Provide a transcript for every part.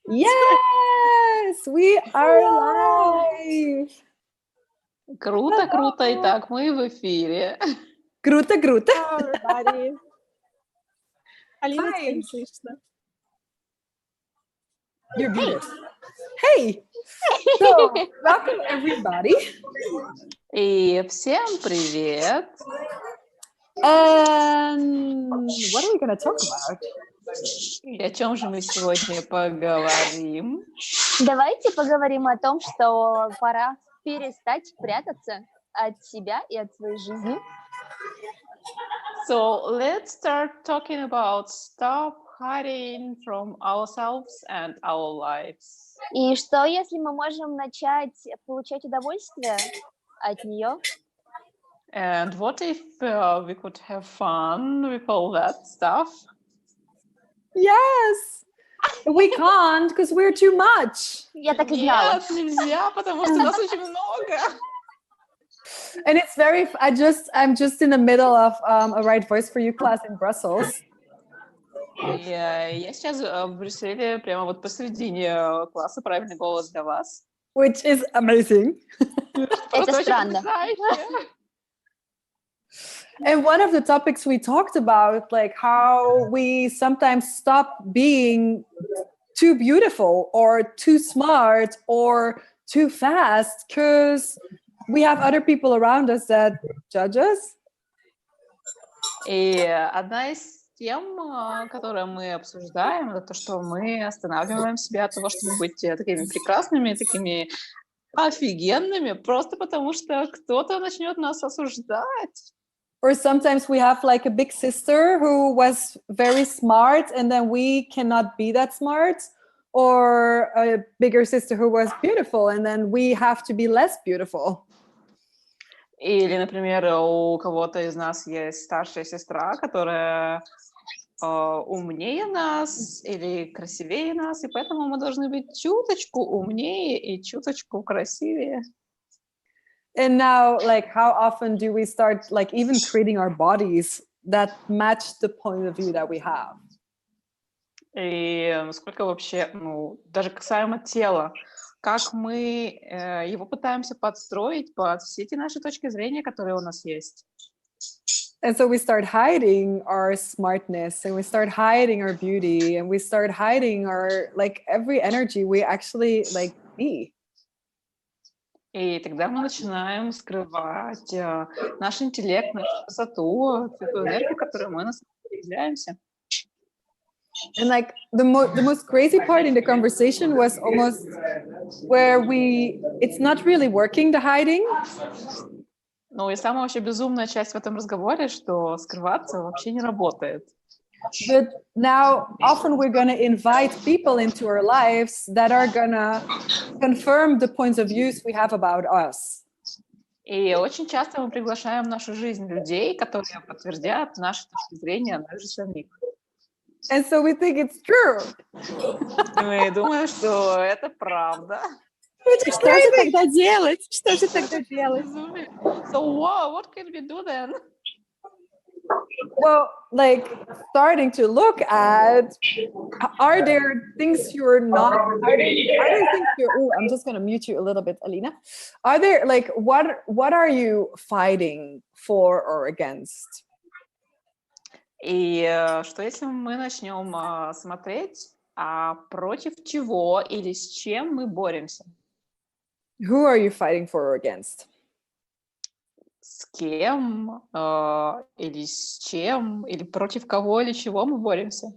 Yes, we are live. Круто, круто. Итак, мы в эфире. Круто, круто. Hello, everybody. Алина, Hi. тебя не слышно. You're muted. Hey. So, welcome everybody. И всем привет. And what are we going to talk about? И о чем же мы сегодня поговорим? Давайте поговорим о том, что пора перестать прятаться от себя и от своей жизни. So, let's start talking about stop hiding from ourselves and our lives. И что, если мы можем начать получать удовольствие от нее? And what if we could have fun with all that stuff? Yes. We can't because we're too much. Я так и знала. Нет, нельзя, потому что нас очень много. And it's very, I'm just in the middle of a Right Voice for You class in Brussels. Я сейчас в Брюсселе, прямо вот посередине класса «Правильный голос для вас». Which is amazing. Это странно. And one of the topics we talked about, like how we sometimes stop being too beautiful or too smart or too fast because we have other people around us that judge us. И одна из тем, которую мы обсуждаем, это то, что мы останавливаем себя от того, чтобы быть такими прекрасными, такими офигенными, просто потому что кто-то начнет нас осуждать. Or sometimes we have like a big sister who was very smart and then we cannot be that smart, or a bigger sister who was beautiful and then we have to be less beautiful. Или, например, у кого-то из нас есть старшая сестра, которая умнее нас или красивее нас, и поэтому мы должны быть чуточку умнее и чуточку красивее. And now, like, how often do we start, like, even creating our bodies that match the point of view that we have? И насколько вообще, даже касаемо тела, как мы его пытаемся подстроить под все эти наши точки зрения, которые у нас есть. And so we start hiding our smartness, and we start hiding our beauty, and we start hiding our, like, every energy we actually, like, be. И тогда мы начинаем скрывать наш интеллект, нашу красоту, ту энергию, которой мы на самом деле являемся. And like the most crazy part in the conversation was almost where it's not really working, the hiding. Ну и самая вообще безумная часть в этом разговоре, что скрываться вообще не работает. But now often we're going to invite people into our lives that are going to confirm the points of views we have about us. И очень часто мы приглашаем в нашу жизнь людей, которые подтвердят наши точки зрения, нас же самих. And so we think it's true. И мы думаем, что это правда. Что же тогда делать? Что же тогда делать? So what can we do then? Well, like starting to look at, are there things you're not, are there things you're, I'm just going to mute you a little bit, Alina. Are there, like, what are you fighting for or against? И что если мы начнем смотреть, против чего или с чем мы боремся? Who are you fighting for or against? С кем или с чем, или против кого или чего мы боремся?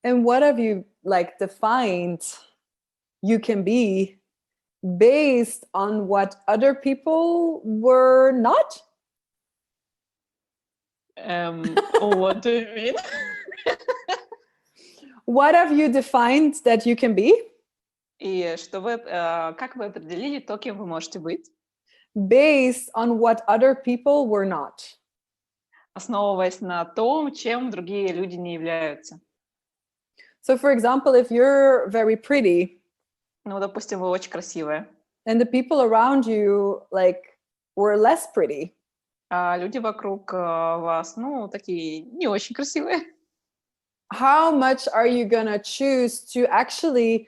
And what have you, like, defined you can be based on what other people were not? What do you mean? What have you defined that you can be? И что как вы определили то, кем вы можете быть? Based on what other people were not. Основываясь на том, чем другие люди не являются. So, for example, if you're very pretty, Ну, допустим, вы очень красивая. and the people around you, like, were less pretty, А люди вокруг вас, такие не очень красивые. how much are you gonna choose to actually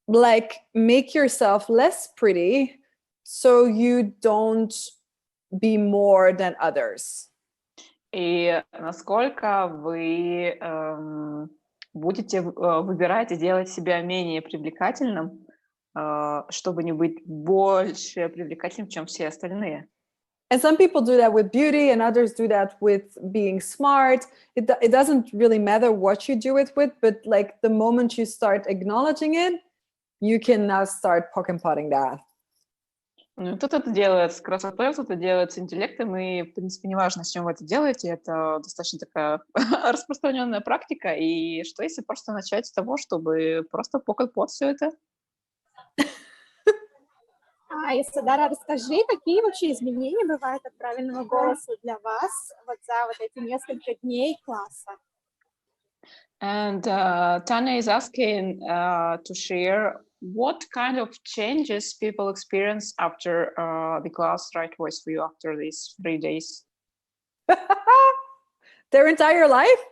like make yourself less pretty so you don't be more than others? И насколько вы будете выбирать и делать себя менее привлекательным, чтобы не быть больше привлекательным, чем все остальные. And some people do that with beauty, and others do that with being smart. It doesn't really matter what you do it with, but like the moment you start acknowledging it, you can now start potting that. Кто-то это делает с красотой, кто-то делает с интеллектом, и, в принципе, неважно, с чем вы это делаете, это достаточно такая распространенная практика, и что если просто начать с того, чтобы просто покать под все это? Исадара, расскажи, какие вообще изменения бывают от правильного голоса для вас вот за вот эти несколько дней класса? And Tanya is asking to share what kind of changes people experience after the class Right Voice for You after these 3 days. Their entire life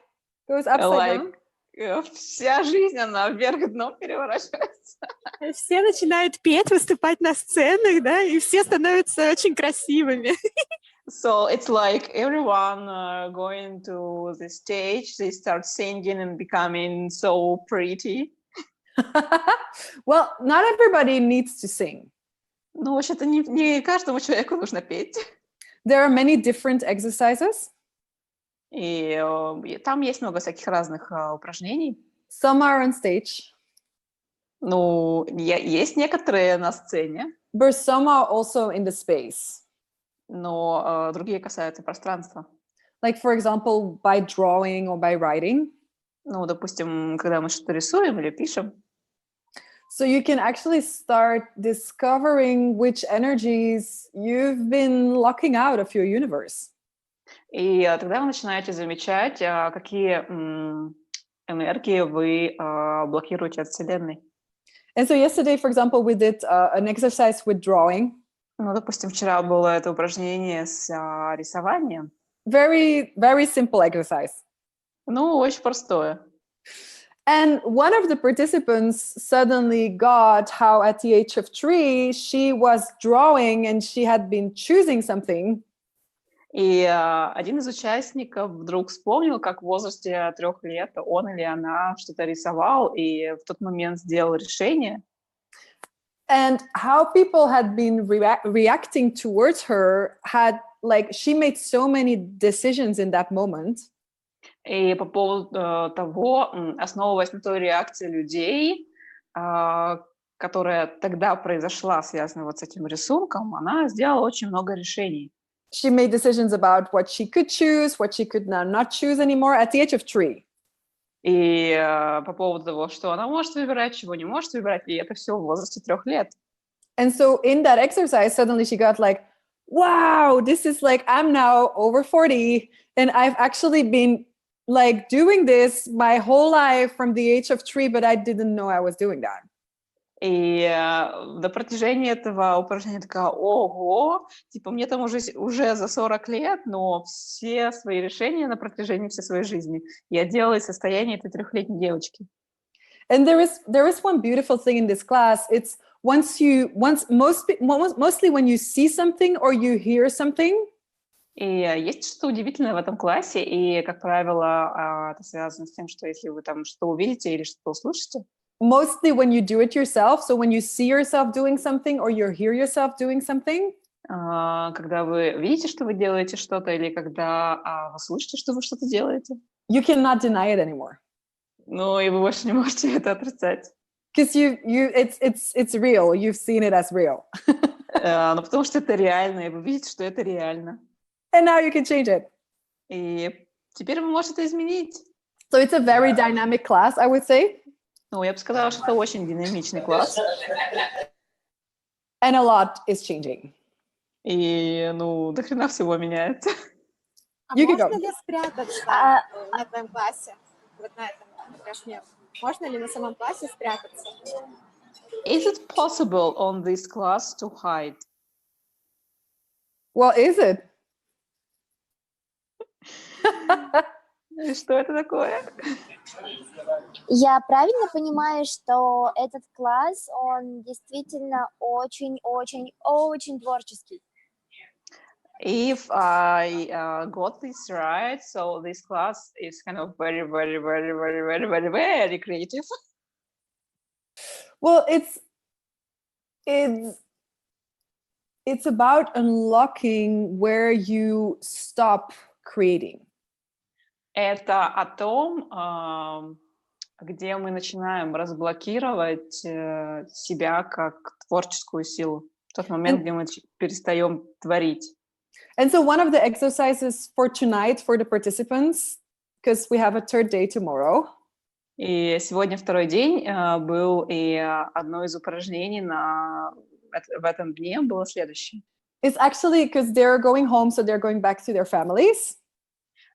goes upside down. Вся жизнь, она вверх дном переворачивается. Все начинают петь, выступать на сценах, да, и все становятся очень красивыми. So it's like everyone going to the stage, they start singing and becoming so pretty. Well, not everybody needs to sing. Ну, вообще-то не каждому человеку нужно петь. There are many different exercises. И там есть много всяких разных упражнений. Some are on stage. Ну, есть некоторые на сцене. But some are also in the space. Но другие касаются пространства. Like, for example, by drawing or by writing. Ну, допустим, когда мы что-то рисуем или пишем. So you can actually start discovering which energies you've been locking out of your universe. И тогда вы начинаете замечать, какие энергии вы блокируете от Вселенной. And so yesterday, for example, we did an exercise with drawing. Ну, допустим, вчера было это упражнение с рисованием. Very, very simple exercise. Ну, очень простое. And one of the participants suddenly got how at the age of 3, she was drawing and she had been choosing something. И один из участников вдруг вспомнил, как в возрасте 3 лет он или она что-то рисовал и в тот момент сделал решение. And how people had been reacting towards her had, like, she made so many decisions in that moment. И по поводу того, основываясь на той реакции людей, которая тогда произошла, связанная вот с этим рисунком, она сделала очень много решений. She made decisions about what she could choose, what she could now not choose anymore at the age of 3. И по поводу того, что она может выбирать, чего не может выбирать, и это все в возрасте 3 лет. And so in that exercise, suddenly she got like, wow, this is like, I'm now over 40 and I've actually been like doing this my whole life from the age of 3, but I didn't know I was doing that. И на протяжении этого упражнения такая, ого, типа мне там уже за 40 лет, но все свои решения на протяжении всей своей жизни я делала из состояния этой 3-летней девочки. And there is one beautiful thing in this class. It's mostly when you see something or you hear something. И есть что-то удивительное в этом классе, и, как правило, это связано с тем, что если вы там что-то увидите или что-то услышите. Mostly when you do it yourself. So when you see yourself doing something or you hear yourself doing something. Когда вы видите, что вы делаете что-то, или когда вы слышите, что вы что-то делаете. You cannot deny it anymore. Ну, и вы больше не можете это отрицать. Because it's real. You've seen it as real. Ну, потому что это реально, и вы видите, что это реально. And now you can change it. И теперь вы можете это изменить. So it's a very dynamic class, I would say. Ну, я бы сказала, что это очень динамичный класс. And a lot is changing. И, ну, до хрена всего меняется. Можно ли спрятаться на твоем классе? Вот на этом, например. Можно ли на самом классе спрятаться? Is it possible on this class to hide? Well, is it? Что это такое? Я правильно понимаю, что этот класс, он действительно очень творческий? If I got this right, so this class is kind of very creative. Well, it's about unlocking where you stop creating. Это о том, где мы начинаем разблокировать себя как творческую силу. Тот момент, где мы перестаем творить. And so one of the exercises for tonight for the participants, because we have a third day tomorrow. И сегодня второй день был, и одно из упражнений в этом дне было следующее. It's actually because they're going home, so they're going back to their families.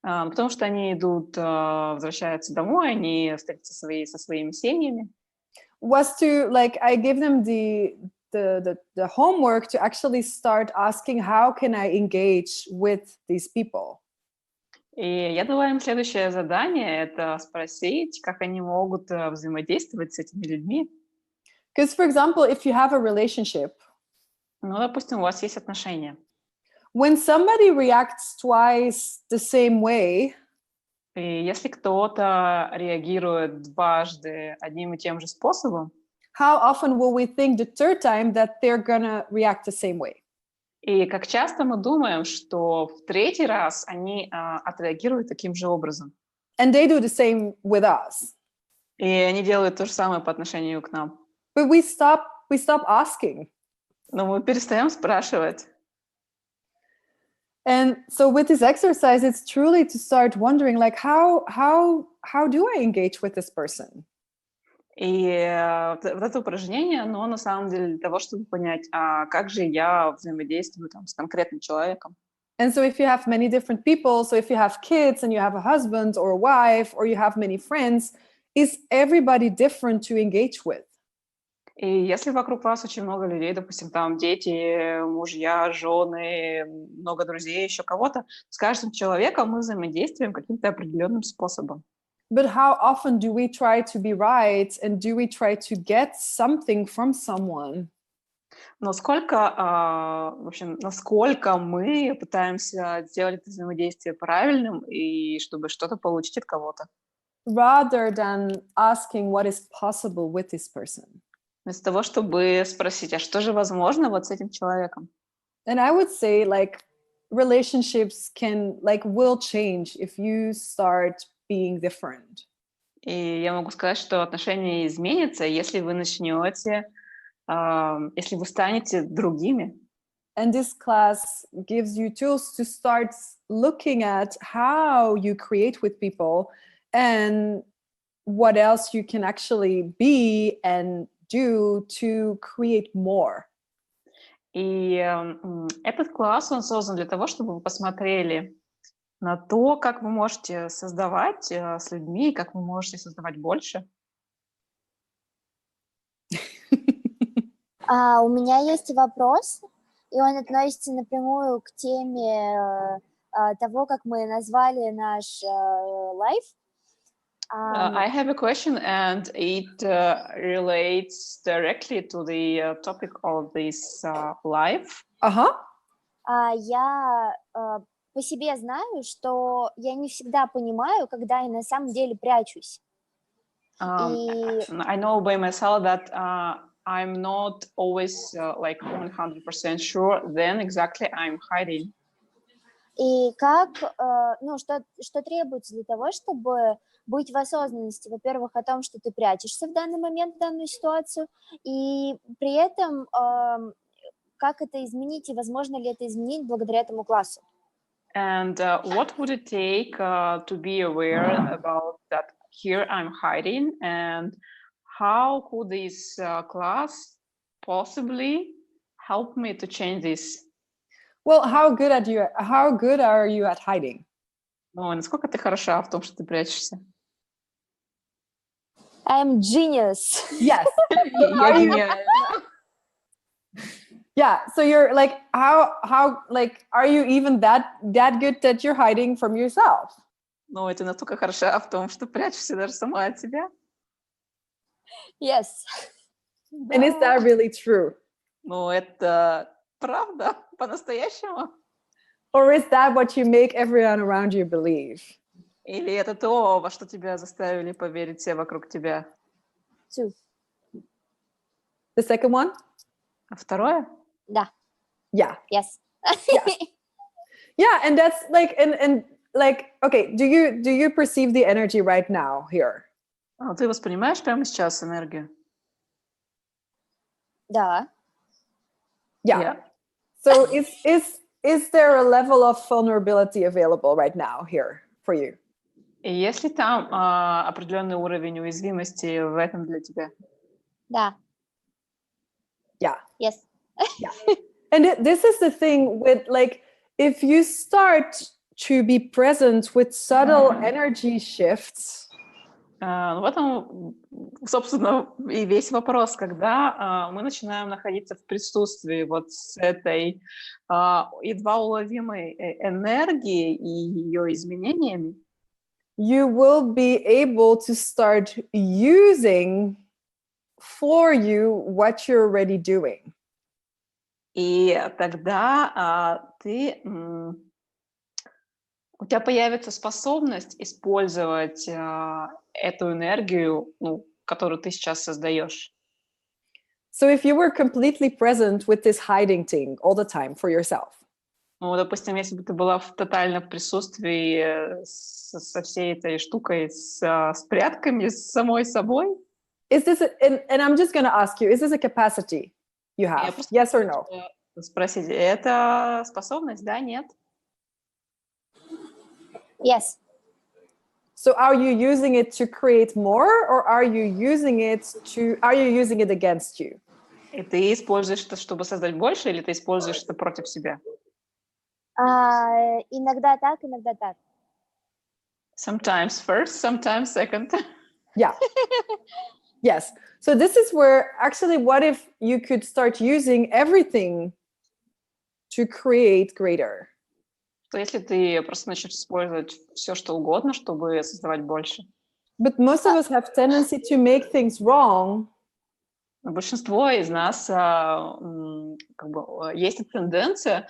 Потому что они идут, возвращаются домой, они встретятся со своими семьями. Was to I give them the homework to actually start asking, how can I engage with these people? И я дала им следующее задание, это спросить, как они могут взаимодействовать с этими людьми. Because, for example, if you have a relationship, ну, допустим, у вас есть отношения. When somebody reacts twice the same way, и если кто-то реагирует дважды одним и тем же способом, how often will we think the third time that they're gonna react the same way? И как часто мы думаем, что в третий раз они отреагируют таким же образом. And they do the same with us. И они делают то же самое по отношению к нам. But we stop asking. Но мы перестаем спрашивать. And so with this exercise, it's truly to start wondering, how do I engage with this person? И вот это упражнение, оно на самом деле для того, чтобы понять, как же я взаимодействую с конкретным человеком. And so if you have many different people, so if you have kids and you have a husband or a wife, or you have many friends, is everybody different to engage with? И если вокруг вас очень много людей, допустим, там дети, мужья, жены, много друзей, еще кого-то, с каждым человеком мы взаимодействуем каким-то определенным способом. But how often do we try to be right, and do we try to get something from someone? Насколько мы пытаемся сделать это взаимодействие правильным и чтобы что-то получить от кого-то? Rather than asking what is possible with this person. Вместо того, чтобы спросить, а что же возможно вот с этим человеком? And I would say, relationships will change if you start being different. И я могу сказать, что отношения изменятся, если вы начнете, если вы станете другими. And this class gives you tools to start looking at how you create with people and what else you can actually be and do to create more. И этот класс, он создан для того, чтобы вы посмотрели на то, как вы можете создавать с людьми, как вы можете создавать больше. У меня есть вопрос, и он относится напрямую к теме того, как мы назвали наш лайф. I have a question, and it relates directly to the topic of this life. Я по себе знаю, что я не всегда понимаю, когда я на самом деле прячусь. I know by myself that I'm not always 100% sure then exactly I'm hiding. И что требуется для того, чтобы быть в осознанности, во-первых, о том, что ты прячешься в данный момент, в данную ситуацию, и при этом как это изменить, и возможно ли это изменить благодаря этому классу? And what would it take to be aware about that here I'm hiding, and how could this class possibly help me to change this? Well, how good are you at hiding? Насколько ты хороша в том, что ты прячешься? I'm genius. Yes. Я гениальна. Yeah, so you're how are you even that good that you're hiding from yourself? Ну, ты настолько хороша в том, что прячешься даже сама от себя. Yes. And is Да. that really true? Ну, это правда, по-настоящему. Or is that what you make everyone around you believe? Или это то, во что тебя заставили поверить все вокруг тебя? 2. The second one? А второе? Да. Yeah. Yes. Yeah, and that's like and like okay, do you perceive the energy right now here? Ты воспринимаешь прямо сейчас энергию? Да. Yeah. So is there a level of vulnerability available right now here for you? И есть ли там определенный уровень уязвимости в этом для тебя? Да. Yeah. Yes. And this is the thing with like if you start to be present with subtle energy shifts. В этом, собственно, и весь вопрос, когда мы начинаем находиться в присутствии вот с этой едва уловимой энергией и ее изменениями, You will be able to start using for you what you're already doing. и тогда у тебя появится способность использовать эту энергию, которую ты сейчас создаешь. So if you were completely present with this hiding thing all the time for yourself, Допустим, если бы ты была тотально в присутствии со всей этой штукой, с прятками, с самой собой. is this and I'm just going to ask you, is this a capacity you Я have? просто Yes or no? спросить, это способность, да, нет? Yes. So are you using it to create more or are you using it against you? И ты используешь это, чтобы создать больше, или ты используешь это против себя? Иногда так, иногда так. Sometimes first, sometimes second. Yeah. Yes. So this is where actually what if you could start using everything to create greater? То если ты просто начнешь использовать все, что угодно, чтобы создавать больше. But most of us have tendency to make things wrong. Но большинство из нас есть тенденция,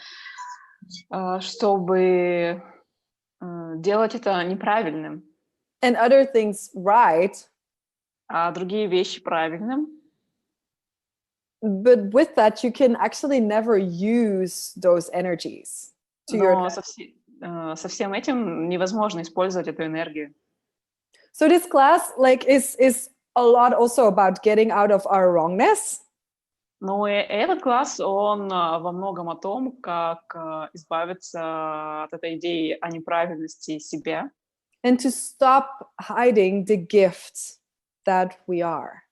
чтобы делать это неправильным, And other things right. а другие вещи правильным. But with that, you can actually never use those energies to your Но advantage. со всем этим невозможно использовать эту энергию. So this class like is a lot also about getting out of our wrongness. Но и этот класс, он во многом о том, как избавиться от этой идеи о неправильности себя. And to stop hiding the gifts that we are.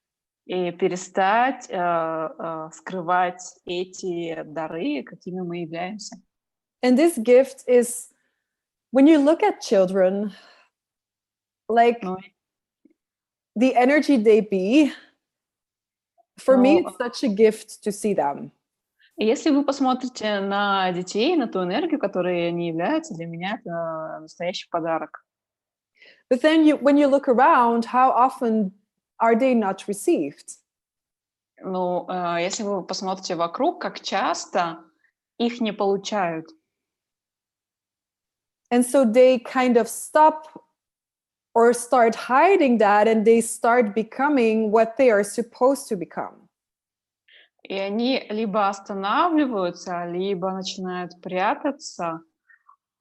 И перестать скрывать эти дары, какими мы являемся. And this gift is when you look at children, like the energy they be, for me, it's such a gift to see them. И если вы посмотрите на детей, на ту энергию, которой они являются, для меня это настоящий подарок. But then when you look around, how often are they not received? Если вы посмотрите вокруг, как часто их не получают. And so they kind of stop or start hiding that, and they start becoming what they are supposed to become. И они либо останавливаются, либо начинают прятаться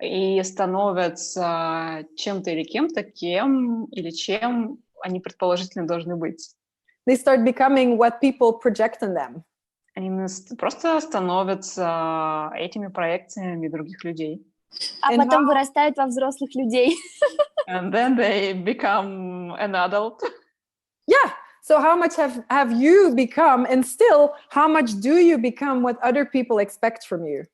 и становятся чем-то или кем-то, кем или чем они предположительно должны быть. They start becoming what people project on them. Они просто становятся этими проекциями других людей. А потом вырастают во взрослых людей. And then they become an adult. Yeah. So how much have you become, and still, how much do you become what other people expect from you?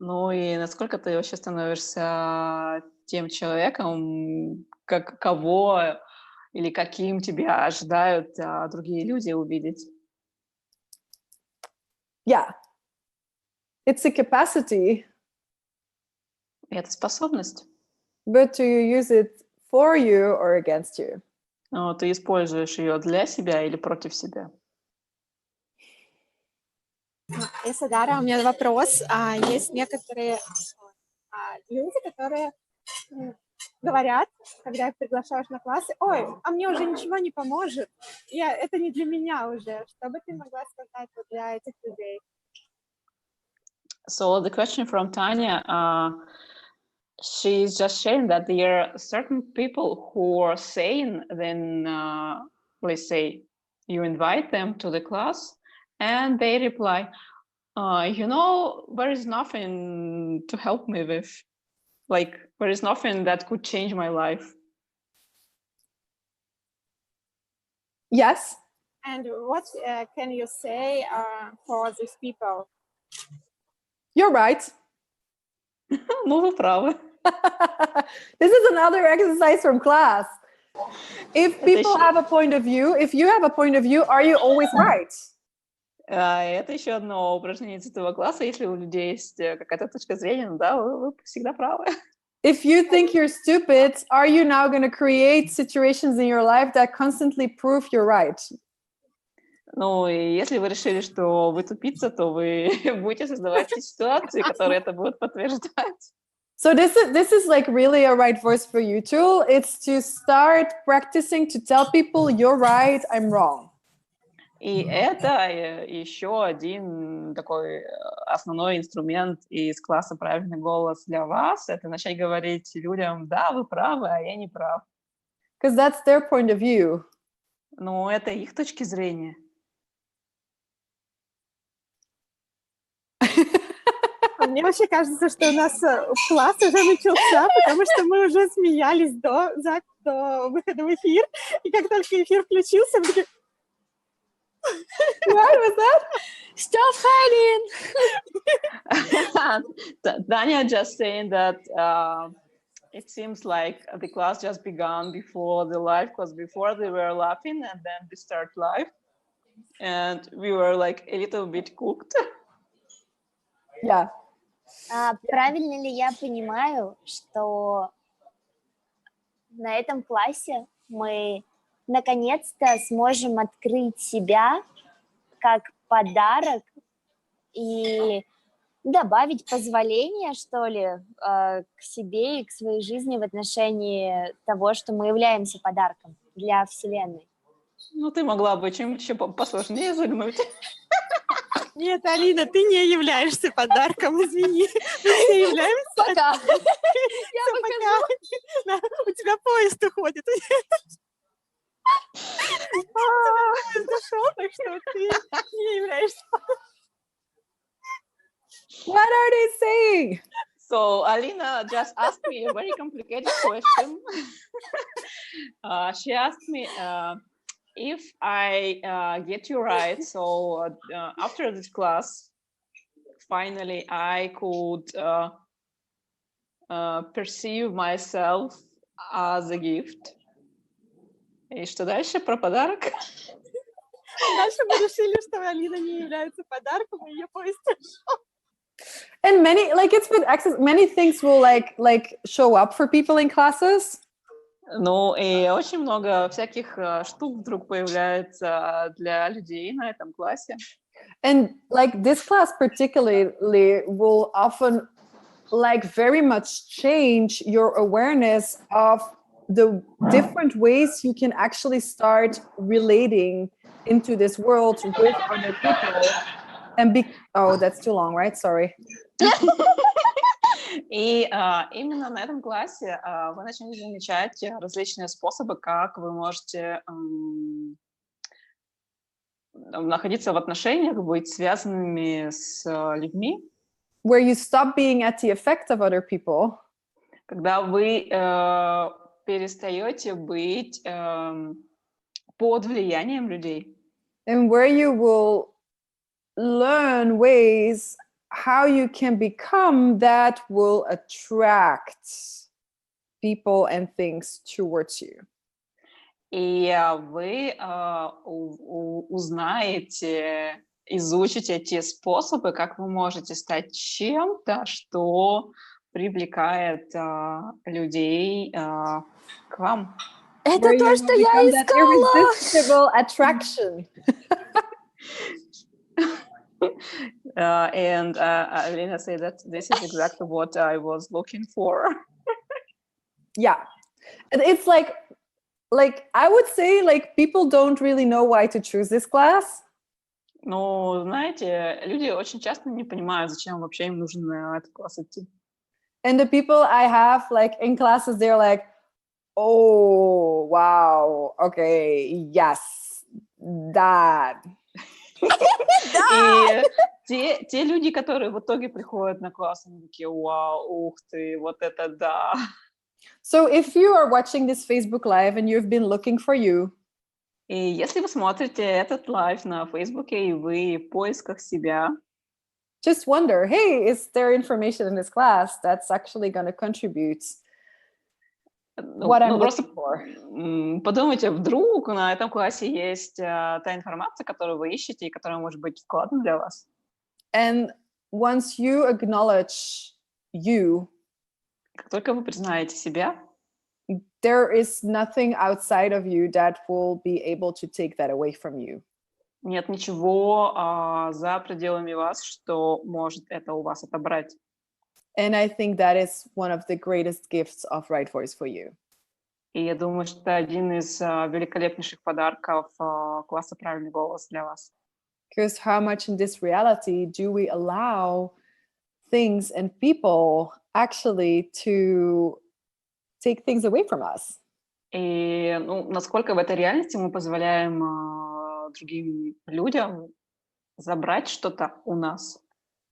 И насколько ты вообще становишься тем человеком, кого или каким тебя ожидают другие люди увидеть? Yeah. It's a capacity. И это способность. But do you use it for you or against you? Ты используешь ее для себя или против себя? Если, Дара, у меня вопрос. Есть некоторые люди, которые говорят, когда их приглашаешь на классы: ой, а мне уже ничего не поможет, это не для меня уже. Что бы ты могла сказать вот для этих людей? So the question from Tanya, she's just sharing that there are certain people who are saying then, let's say, you invite them to the class and they reply, there is nothing to help me with. Like, there is nothing that could change my life. Yes. And what can you say for these people? You're right. Ну, вы правы. This is another exercise from class. If people have a point of view, if you have a point of view, are you always right? Это еще одно упражнение из этого класса. Если у людей есть какая-то точка зрения, да, вы всегда правы. If you think you're stupid, are you now going to create situations in your life that constantly prove you're right? Ну, и если вы решили, что вы тупица, то вы будете создавать ситуации, которые это будут подтверждать. So this is like really a right voice for you too. It's to start practicing to tell people you're right, I'm wrong. И это еще один такой основной инструмент из класса «Правильный голос» для вас. Это начать говорить людям: да, вы правы, а я не прав. Because that's their point of view. Но это их точки зрения. Мне вообще кажется, что у нас класс уже начался, потому что мы уже смеялись до выхода в эфир, и как только эфир включился, мы такие... What was that? Stop fighting! Dania just saying that it seems like the class just began before the live, because before they were laughing and then we start live, and we were like a little bit cooked. Yeah. Правильно ли я понимаю, что на этом классе мы наконец-то сможем открыть себя как подарок и добавить позволение, что ли, к себе и к своей жизни в отношении того, что мы являемся подарком для Вселенной? Ну, ты могла бы чем-то еще посложнее загнуть. Нет, Алина, ты не являешься подарком, извини. Мы все являемся... Пока. Я пока. У тебя поезд уходит. Поезд ушел, так что ты не являешься... What are they saying? So Alina just asked me a very complicated question. She asked me if I get you right. So after this class, finally I could perceive myself as a gift. И что дальше про подарок? Дальше мы решили, что Алина не является подарком, и ее поезд ушел. And many, like it's with access, many things will like show up for people in classes. Ну, и очень много всяких штук вдруг появляется для людей на этом классе. And like this class particularly will often like very much change your awareness of the different ways you can actually start relating into this world with other people. And oh, that's too long, right? Sorry. И именно на этом классе вы начнете замечать различные способы, как вы можете находиться в отношениях, быть связанными с людьми. Where you stop being at the effect of other people. Когда вы перестаете быть под влиянием людей. And where you will learn ways how you can become that will attract people and things towards you. И вы узнаете, изучите те способы, как вы можете стать чем-то, что привлекает людей к вам? Это Where то, you что я become that искала. irresistible attraction. And Alina said that this is exactly what I was looking for. Yeah. And it's like I would say like people don't really know why to choose this class. Но, знаете, люди очень часто не понимают, зачем вообще им нужен этот класс идти. And the people I have like in classes, they're like, oh, wow, okay, yes, that. И те люди, которые в итоге приходят на класс, они такие, вау, ух ты, вот это да. So if you are watching this Facebook Live and you've been looking for you, И если вы смотрите этот лайв на Фейсбуке, и вы в поисках себя, just wonder, hey, is there information in this class that's actually going to contribute what I'm просто looking for? подумайте, вдруг на этом классе есть та информация, которую вы ищете, и которая может быть вкладом для вас. And once you acknowledge you, Как только вы признаете себя, there is nothing outside of you that will be able to take that away from you. нет ничего за пределами вас, что может это у вас отобрать. And I think that is one of the greatest gifts of Right Voice for You. И я думаю, что это один из великолепнейших подарков класса «Правильный голос» для вас. Because how much in this reality do we allow things and people actually to take things away from us? И насколько в этой реальности мы позволяем другим людям забрать что-то у нас.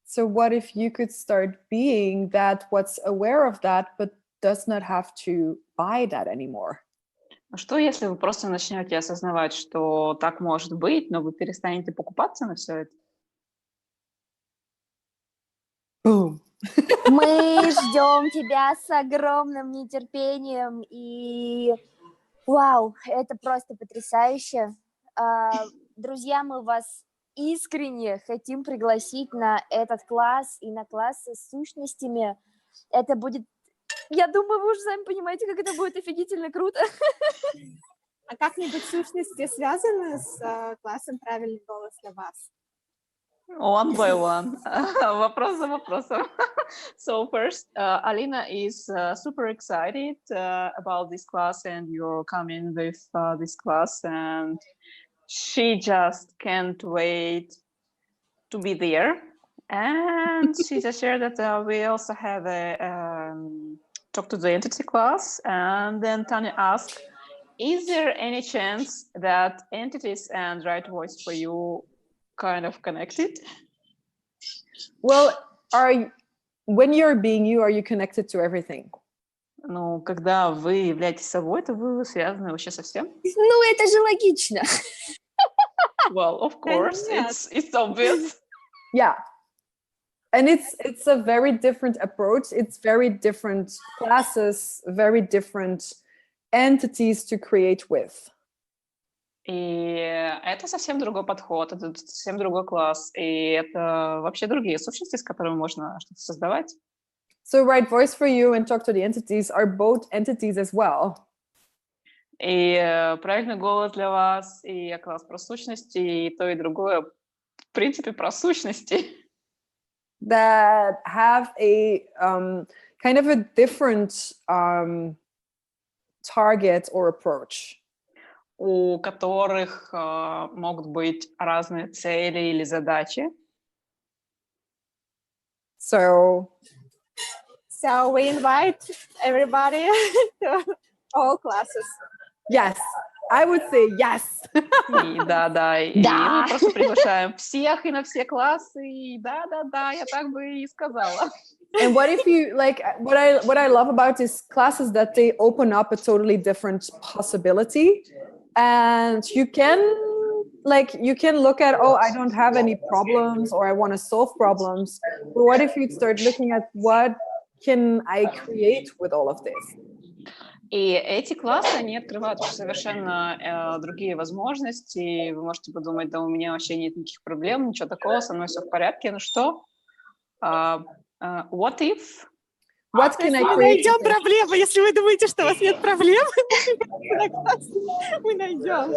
So what if you could start being that what's aware of that, but does not have to buy that anymore? Что, если вы просто начнете осознавать, что так может быть, но вы перестанете покупаться на все это? Boom. Мы ждем тебя с огромным нетерпением, и вау, это просто потрясающе. Друзья, мы вас искренне хотим пригласить на этот класс и на классы с сущностями. Это будет, я думаю, вы уже сами понимаете, как это будет офигительно круто. А как-нибудь сущности связаны с классом «Правильный голос» для вас? One by one. Вопрос за вопросом. So first, Alina is super excited about this class, and you're coming with this class, and she just can't wait to be there. And she just shared that we also have a talk to the entity class, and then Tanya asked, is there any chance that entities and Right Voice for You kind of connected? Well, when you're being you, are you connected to everything? Ну, когда вы являетесь собой, то вы связаны вообще со всем. Ну, это же логично. Well, of course, it's obvious. Yeah. And it's a very different approach. It's very different classes, very different entities to create with. И это совсем другой подход, это совсем другой класс, и это вообще другие сущности, с которыми можно что-то создавать. So Right Voice for You and Talk to the Entities are both entities as well. И правильный голос для вас, и класс про сущности, и то, и другое, в принципе, про сущности. That have a kind of a different target or approach. У которых могут быть разные цели или задачи. So we invite everybody to all classes. Yes, I would say yes. И да, и мы просто приглашаем всех и на все классы, и да, я так бы и сказала. And what if you like what I love about these classes that they open up a totally different possibility, and you can look at, oh, I don't have any problems, or I want to solve problems. But what if you start looking at what can I create with all of this? И эти классы, они открывают совершенно другие возможности. Вы можете подумать, да у меня вообще нет никаких проблем, ничего такого, со мной все в порядке. Ну что? What if? What can I Мы create? найдем проблемы. Если вы думаете, что у вас нет проблем, мы найдем.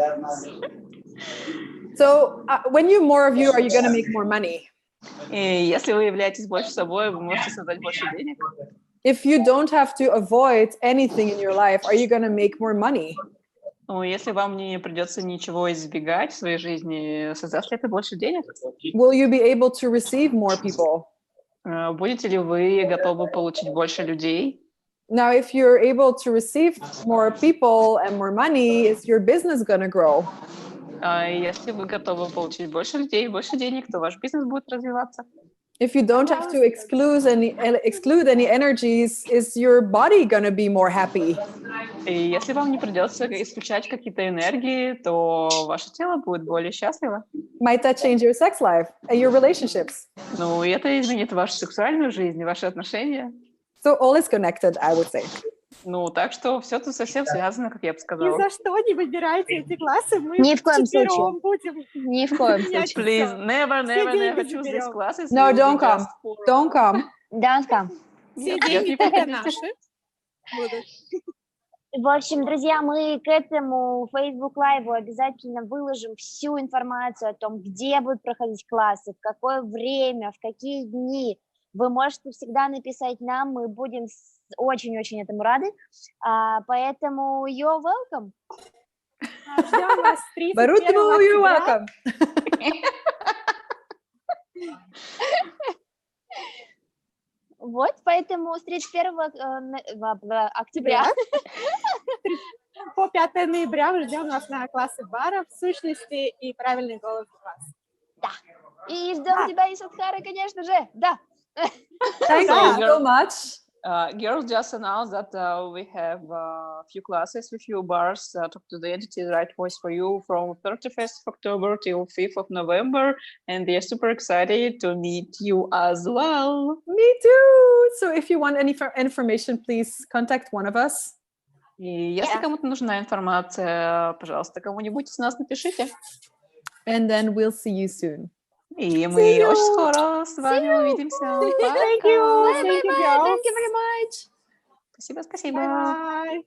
So when you're more of you, are you going to make more money? И если вы являетесь больше собой, вы можете создать больше денег. If you don't have to avoid anything in your life, are you going to make more money? Ну, если вам не придется ничего избегать в своей жизни, создаст ли это больше денег? Will you be able to receive more people? Будете ли вы готовы получить больше людей? Now, if you're able to receive more people and more money, is your business going to grow? Если вы готовы получить больше людей, больше денег, то ваш бизнес будет развиваться. If you don't have to exclude any energies, is your body going to be more happy? И если вам не придется исключать какие-то энергии, то ваше тело будет более счастливо. Might that change your sex life and your relationships? Ну, и это изменит вашу сексуальную жизнь, ваши отношения. So all is connected, I would say. Ну, так что все тут совсем связано, как я бы Ни сказала. за что не выбирайте эти классы. Мы Ни в коем вчетвером случае. будем. Ни в коем менять случае. Please, всё. never деньги choose these заберем. classes. No, Will be don't come. just for- Don't come. Данка. Все Нет, деньги не только приходите. наши будут. В общем, друзья, мы к этому Facebook Live обязательно выложим всю информацию о том, где будут проходить классы, в какое время, в какие дни. Вы можете всегда написать нам, мы будем очень-очень этому рады. Поэтому you're welcome. Ждем вас 31 Барутину, you're октября. welcome. Вот, поэтому с 31 октября По 5 ноября мы ждем вас на классы бара, в сущности, и правильный голос класс. и ждем тебя и Садхары, конечно же, да. Thank you so much. Girls just announced that we have a few classes with few bars. Talk to the entity, right voice for you from 31st of October till 5th of November. And they're super excited to meet you as well. Me too. So if you want any information, please contact one of us. И если кому-то нужна информация, пожалуйста, кому-нибудь из нас напишите. And then we'll see you soon. И мы очень скоро с вами увидимся. Thank you. Bye, bye, bye. Thank you very much. Спасибо. Bye.